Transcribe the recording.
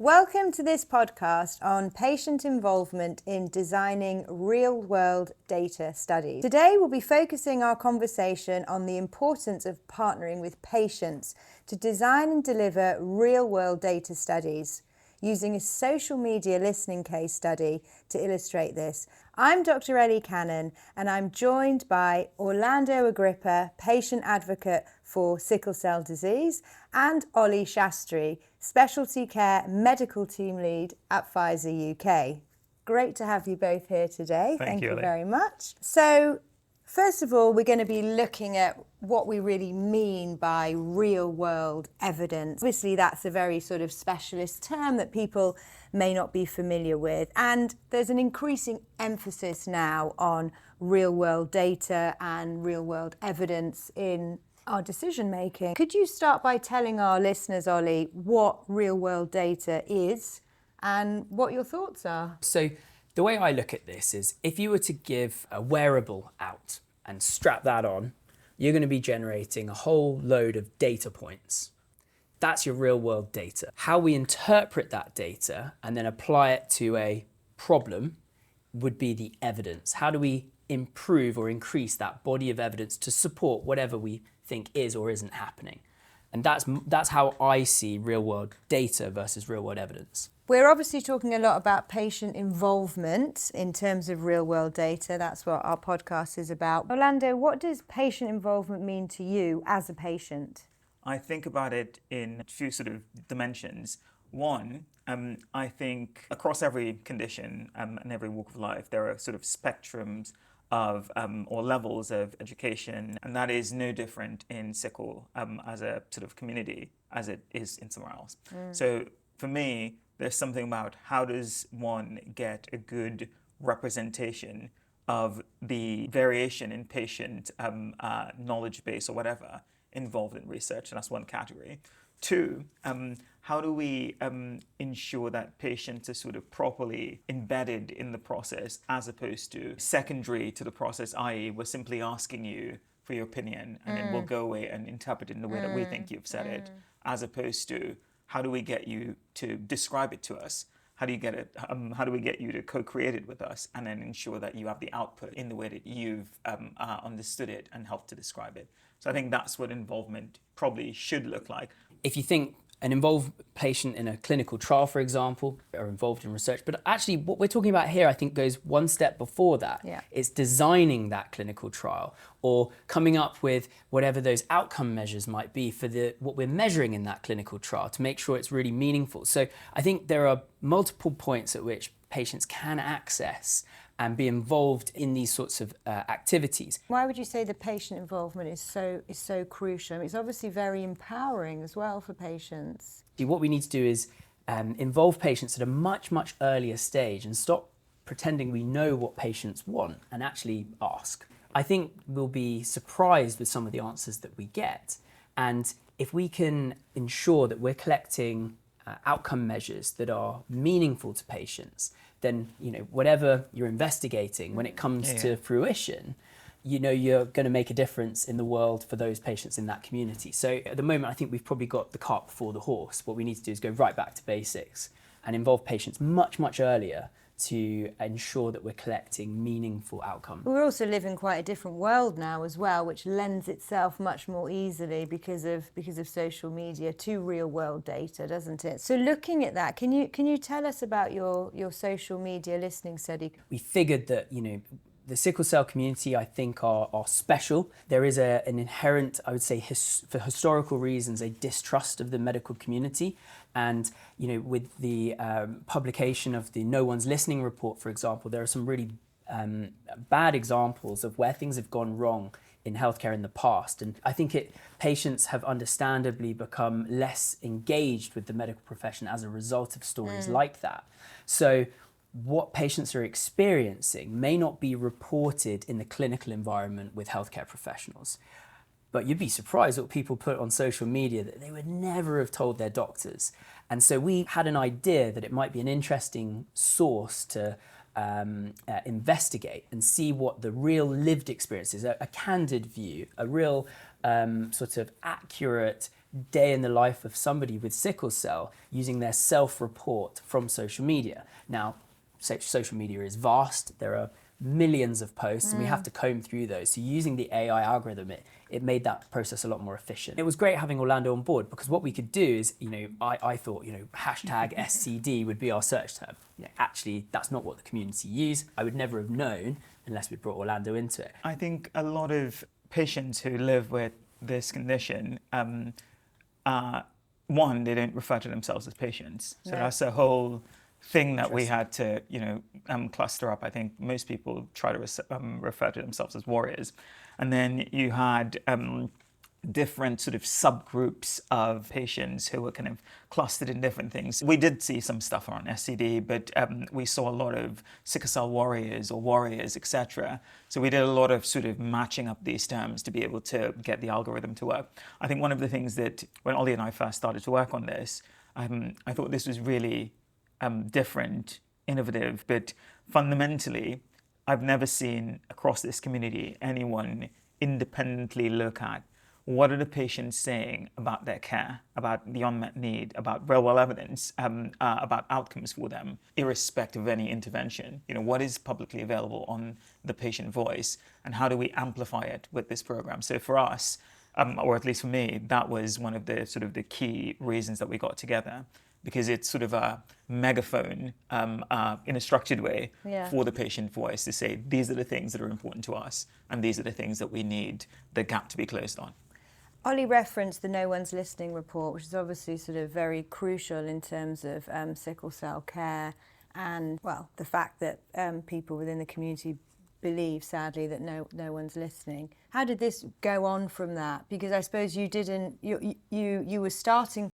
Welcome to this podcast on patient involvement in designing real-world data studies. Today we'll be focusing our conversation on the importance of partnering with patients to design and deliver real-world data studies, using a social media listening case study to illustrate this. I'm Dr. Ellie Cannon, and I'm joined by Orlando Agrippa, patient advocate for sickle cell disease, and Ollie Shastri, specialty care medical team lead at Pfizer UK. Great to have you both here today. Thank you very much. So, first of all, we're going to be looking at what we really mean by real-world evidence. Obviously, that's a very sort of specialist term that people may not be familiar with. And there's an increasing emphasis now on real-world data and real-world evidence in our decision making. Could you start by telling our listeners, Ollie, what real-world data is and what your thoughts are? So the way I look at this is if you were to give a wearable out and strap that on, you're going to be generating a whole load of data points. That's your real-world data. How we interpret that data and then apply it to a problem would be the evidence. How do we improve or increase that body of evidence to support whatever we think is or isn't happening? And that's how I see real-world data versus real-world evidence. We're obviously talking a lot about patient involvement in terms of real-world data. That's what our podcast is about. Orlando, what does patient involvement mean to you as a patient? I think about it in two sort of dimensions. One, I think across every condition and every walk of life, there are sort of spectrums of or levels of education, and that is no different in sickle as a sort of community as it is in somewhere else. So for me, there's something about how does one get a good representation of the variation in patient knowledge base or whatever involved in research, and that's one category. Two, how do we ensure that patients are sort of properly embedded in the process as opposed to secondary to the process, i.e. we're simply asking you for your opinion and then we'll go away and interpret it in the way that we think you've said it, as opposed to how do we get you to describe it to us? How do you get it? How do we get you to co-create it with us and then ensure that you have the output in the way that you've understood it and helped to describe it? So I think that's what involvement probably should look like. If you think an involved patient in a clinical trial, for example, are involved in research, but actually what we're talking about here, I think, goes one step before that. Yeah. It's designing that clinical trial or coming up with whatever those outcome measures might be for what we're measuring in that clinical trial to make sure it's really meaningful. So I think there are multiple points at which patients can access and be involved in these sorts of activities. Why would you say the patient involvement is so crucial? I mean, it's obviously very empowering as well for patients. What we need to do is involve patients at a much, much earlier stage and stop pretending we know what patients want and actually ask. I think we'll be surprised with some of the answers that we get. And if we can ensure that we're collecting outcome measures that are meaningful to patients, then whatever you're investigating, when it comes to fruition, you're going to make a difference in the world for those patients in that community. So at the moment, I think we've probably got the cart before the horse. What we need to do is go right back to basics and involve patients much, much earlier to ensure that we're collecting meaningful outcomes. We're also living quite a different world now as well, which lends itself much more easily because of social media to real world data, doesn't it? So looking at that, can you tell us about your social media listening study? We figured that the sickle cell community, I think, are special. There is an inherent, I would say, for historical reasons, a distrust of the medical community. And with the publication of the No One's Listening report, for example, there are some really bad examples of where things have gone wrong in healthcare in the past. And I think patients have understandably become less engaged with the medical profession as a result of stories like that. So what patients are experiencing may not be reported in the clinical environment with healthcare professionals. But you'd be surprised what people put on social media that they would never have told their doctors. And so we had an idea that it might be an interesting source to investigate and see what the real lived experience is, a candid view, a real sort of accurate day in the life of somebody with sickle cell using their self-report from social media. Now, social media is vast. There are millions of posts and we have to comb through those. So using the AI algorithm, it made that process a lot more efficient. It was great having Orlando on board because what we could do is, I thought, hashtag SCD would be our search term. Actually, that's not what the community use. I would never have known unless we brought Orlando into it. I think a lot of patients who live with this condition, one, they don't refer to themselves as patients. So that's a whole thing that we had to, cluster up. I think most people try to refer to themselves as warriors. And then you had different sort of subgroups of patients who were kind of clustered in different things. We did see some stuff on SCD, but we saw a lot of sickle cell warriors or warriors, etc. So we did a lot of sort of matching up these terms to be able to get the algorithm to work. I think one of the things that when Ollie and I first started to work on this, I thought this was really different, innovative, but fundamentally, I've never seen across this community anyone independently look at what are the patients saying about their care, about the unmet need, about real-world evidence, about outcomes for them, irrespective of any intervention. What is publicly available on the patient voice, and how do we amplify it with this program? So for us, or at least for me, that was one of the sort of the key reasons that we got together, because it's sort of a megaphone in a structured way for the patient voice to say, these are the things that are important to us, and these are the things that we need the gap to be closed on. Ollie referenced the No One's Listening report, which is obviously sort of very crucial in terms of sickle cell care and, well, the fact that people within the community believe, sadly, that no one's listening. How did this go on from that? Because I suppose you were starting